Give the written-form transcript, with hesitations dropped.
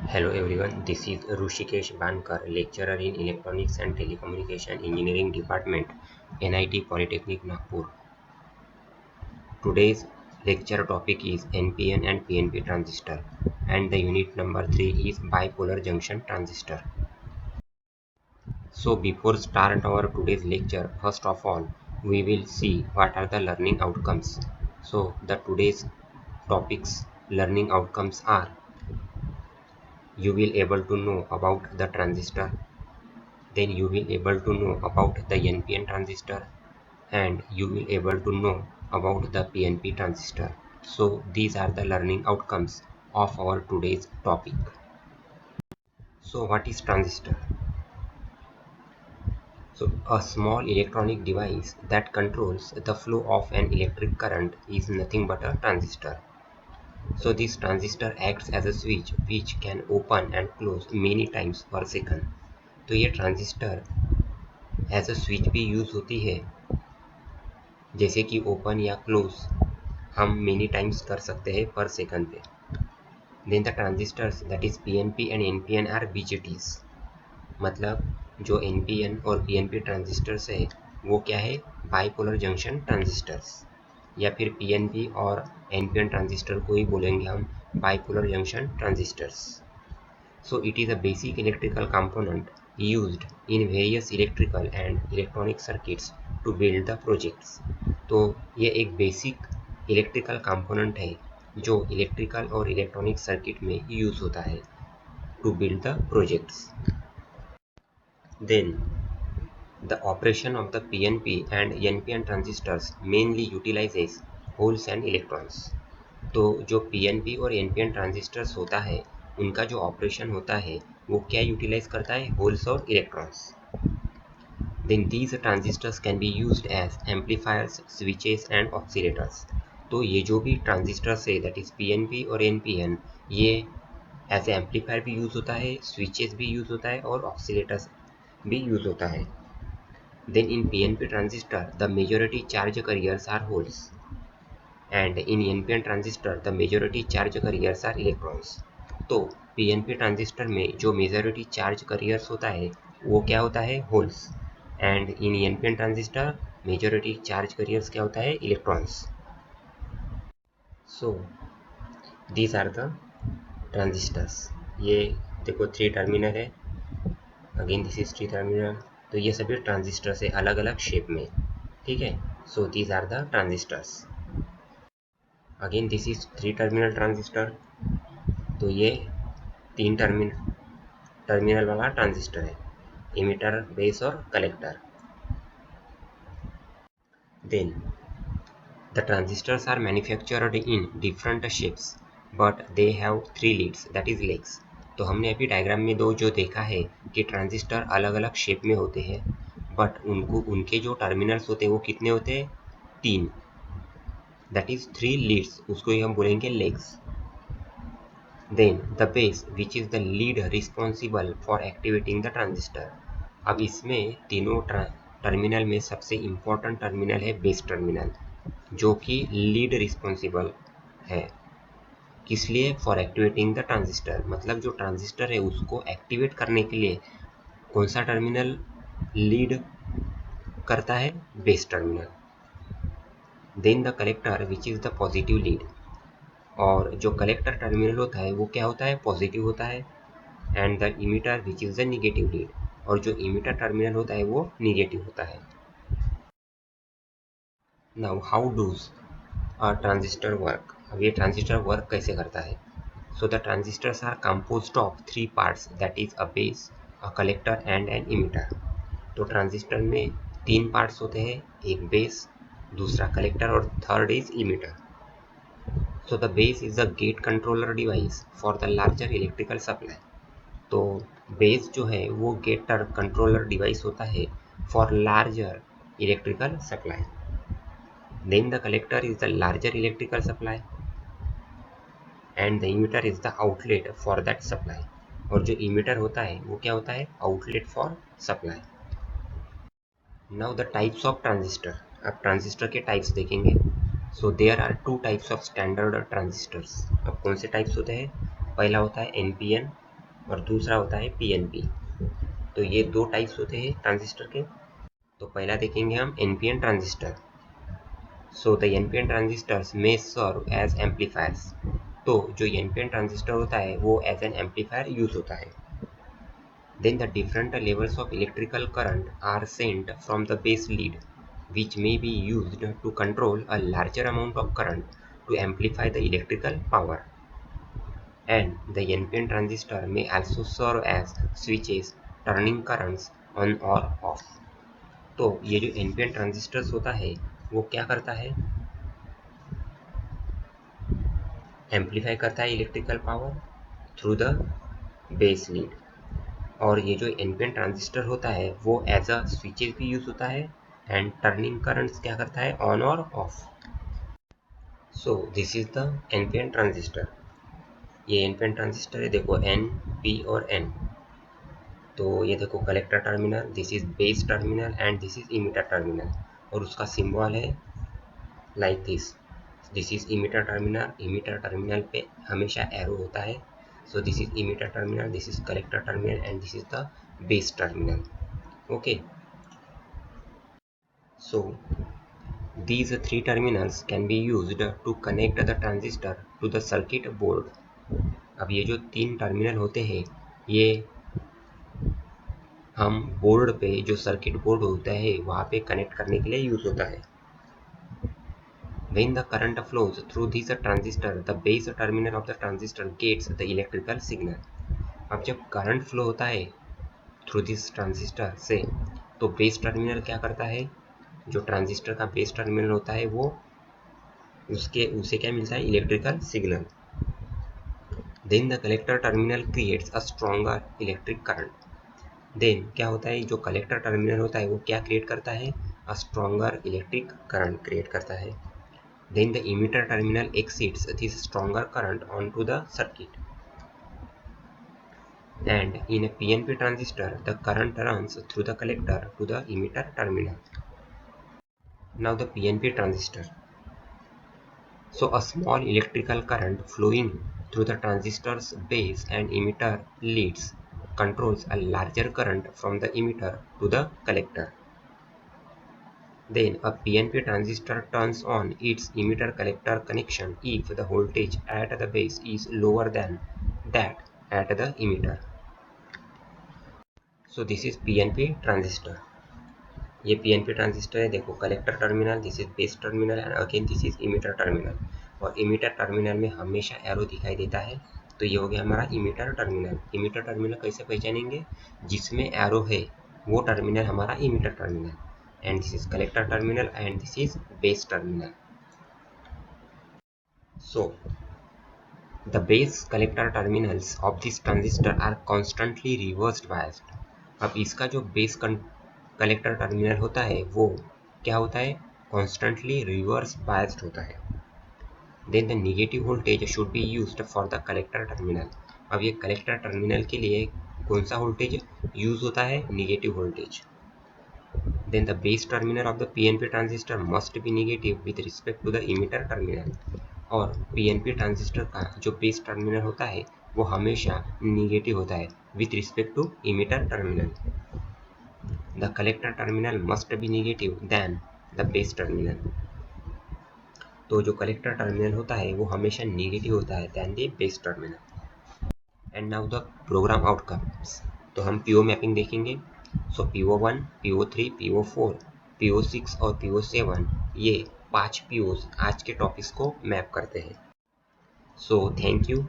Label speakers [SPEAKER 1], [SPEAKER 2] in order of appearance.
[SPEAKER 1] Hello everyone, this is Rushikesh Bankar, lecturer in Electronics and Telecommunication Engineering Department, NIT Polytechnic Nagpur. Today's lecture topic is NPN and PNP transistor and the unit number 3 is bipolar junction transistor. So before start our today's lecture, first of all, we will see what are the learning outcomes. So the today's topics learning outcomes are: you will able to know about the transistor, then you will able to know about the NPN transistor, and you will able to know about the PNP transistor. So these are the learning outcomes of our today's topic. So what is transistor? So a small electronic device that controls the flow of an electric current is nothing but a transistor. So this transistor acts as a switch which can open and close many times per second. तो ये transistor as a switch भी use होती है, जैसे कि open या close हम many times कर सकते हैं पर सेकंड पे. Then the transistors that is PNP and NPN are BJTs. मतलब जो एनपीएन और पीएनपी ट्रांजिस्टर्स है वो क्या है? बाइपोलर जंक्शन ट्रांजिस्टर्स, या फिर पीएनपी और एनपीएन ट्रांजिस्टर को ही बोलेंगे हम bipolar junction transistors. So it is a basic electrical component used in various electrical and electronic circuits to build the projects. तो ये एक बेसिक इलेक्ट्रिकल कंपोनेंट है जो इलेक्ट्रिकल और इलेक्ट्रॉनिक सर्किट में यूज होता है to build the projects. Then the operation of the PNP and NPN transistors mainly utilizes holes and electrons. तो जो PNP और NPN ट्रांजिस्टर्स होता है उनका जो ऑपरेशन होता है वो क्या यूटिलाइज करता है? होल्स और electrons. Then these transistors can be used as amplifiers, switches and oscillators. तो ये जो भी ट्रांजिस्टर्स है दैट इज PNP और NPN, ये एज एम्पलीफायर भी यूज होता है, स्विचेस भी यूज होता है और ऑक्सीलेटर्स भी यूज होता है. Then in PNP transistor, the majority charge carriers are holes, and in NPN transistor, the majority charge carriers are electrons. तो PNP ट्रांजिस्टर में जो मेजॉरिटी चार्ज करियर्स होता है वो क्या होता है? Holes. And in NPN transistor majority charge carriers क्या होता है? Electrons. So these are the transistors. ये देखो 3 टर्मिनल है, अगेन दिस इज 3 टर्मिनल. तो ये सभी ट्रांजिस्टर्स है अलग अलग शेप में, ठीक है. So these are the transistors. Again this is 3 terminal transistor. तो ये 3 टर्मिनल वाला ट्रांजिस्टर है, इमिटर, बेस और collector. Then the transistors are manufactured in different shapes but they have 3 leads that is legs. तो हमने अभी डायग्राम में दो जो देखा है कि ट्रांजिस्टर अलग अलग शेप में होते हैं, बट उनके जो टर्मिनल्स होते हैं वो कितने होते हैं? 3. दैट इज 3 लीड्स, उसको ही हम बोलेंगे legs. Then the base which is the lead responsible for activating the transistor. अब इसमें तीनों टर्मिनल में सबसे इम्पोर्टेंट टर्मिनल है बेस टर्मिनल, जो कि लीड रिस्पॉन्सिबल है. किस लिए? For activating the transistor. मतलब जो ट्रांजिस्टर है उसको एक्टिवेट करने के लिए कौन सा टर्मिनल लीड करता है? Base terminal. Then the collector which is the positive lead. और जो कलेक्टर टर्मिनल होता है वो क्या होता है? पॉजिटिव होता है. And the emitter which is the negative lead. और जो इमिटर टर्मिनल होता है वो निगेटिव होता है. Now how does a transistor work. अब ये ट्रांजिस्टर वर्क कैसे करता है? So the transistors are composed of 3 parts that is a base, a collector and an emitter. तो ट्रांजिस्टर में 3 पार्ट्स होते हैं, एक बेस, दूसरा कलेक्टर और third is emitter. So the base is the gate controller device for the larger electrical supply. तो base जो है वो गेट कंट्रोलर डिवाइस होता है for larger electrical supply. Then the collector is the larger electrical supply and the emitter is the outlet for that supply. और जो emitter होता है वो क्या होता है? Outlet for supply. Now the types of transistor. अब ट्रांजिस्टर के टाइप्स देखेंगे. So there are 2 types of standard transistors. अब कौन से टाइप्स होते हैं? पहला होता है NPN और दूसरा होता है पीएनपी। तो ये दो टाइप्स होते हैं ट्रांजिस्टर के। तो पहला देखेंगे हम NPN transistor. So the NPN transistors may serve as amplifiers. तो जो एनपीएन ट्रांजिस्टर होता है वो एज एन एम्पलीफायर यूज होता है। Then the different levels of electrical current are sent from the base lead, which may be used to control a larger amount of current to amplify the electrical power. And the NPN transistor may also serve as switches, turning currents on or off. तो ये जो NPN transistors होता है वो क्या करता है, amplify करता है electrical power through the base lead. और ये जो एनपीएन ट्रांजिस्टर होता है वो एज अ स्विचेस भी यूज होता है एंड टर्निंग करंट्स क्या करता है, ऑन और of. So this is the NPN transistor. ये एनपीएन ट्रांजिस्टर है, देखो एन पी और एन। तो ये देखो collector terminal, this is base terminal and this is emitter terminal. और उसका सिंबल है like this is emitter terminal. Emitter terminal पे हमेशा एरो होता है। So this is emitter terminal, this is collector terminal and this is the base terminal. Okay, so these three terminals can be used to connect the transistor to the circuit board. अब ये जो तीन terminal होते हैं ये हम board पे, जो सर्किट बोर्ड होता है वहाँ पे कनेक्ट करने के लिए यूज होता है। When the current flows through this transistor, the base terminal of the transistor gets the electrical signal. अब जब करंट फ्लो होता है थ्रू दिस ट्रांजिस्टर से, तो बेस टर्मिनल क्या करता है, जो ट्रांजिस्टर का बेस टर्मिनल होता है वो उसे क्या मिलता है, electrical signal. Then the collector terminal creates a stronger electric current. देन क्या होता है, जो कलेक्टर टर्मिनल होता है वो क्या क्रिएट करता है, a stronger electric current create करता है। Then the emitter terminal exits this stronger current on to the circuit. And in a PNP transistor, the current runs through the collector to the emitter terminal. Now the PNP transistor. So a small electrical current flowing through the transistor's base and emitter leads controls a larger current from the emitter to the collector. Then a PNP transistor turns on its emitter collector connection if the voltage at the base is lower than that at the emitter. So this is PNP transistor. ये PNP transistor है, देखो collector terminal, this is base terminal and again this is emitter terminal. और emitter terminal में हमेशा arrow दिखाई देता है, तो ये हो गया हमारा इमीटर टर्मिनल। इमीटर टर्मिनल कैसे पहचानेंगे, जिसमें एरो है वो टर्मिनल हमारा emitter terminal. And this is collector terminal and this is base terminal. So the base collector terminals of this transistor are constantly reversed biased. अब इसका जो बेस कलेक्टर टर्मिनल होता है वो क्या होता है, कॉन्स्टेंटली रिवर्स बायस्ड होता है। Then the negative voltage should be used for the collector terminal. अब ये कलेक्टर टर्मिनल के लिए कौन सा वोल्टेज यूज होता है, negative voltage. Then the base terminal of the PNP transistor must be negative with respect to the emitter terminal. और PNP transistor का जो बेस टर्मिनल होता है वो हमेशा नेगेटिव होता है with respect to emitter terminal. The collector terminal must be negative than the base terminal. तो जो कलेक्टर टर्मिनल होता है वो हमेशा नेगेटिव होता है than the base terminal. And now the program outcomes. तो हम PO मैपिंग देखेंगे। So PO1, PO3, PO4, PO6 और PO7 ये 5 POs आज के टॉपिक्स को मैप करते हैं। So thank you.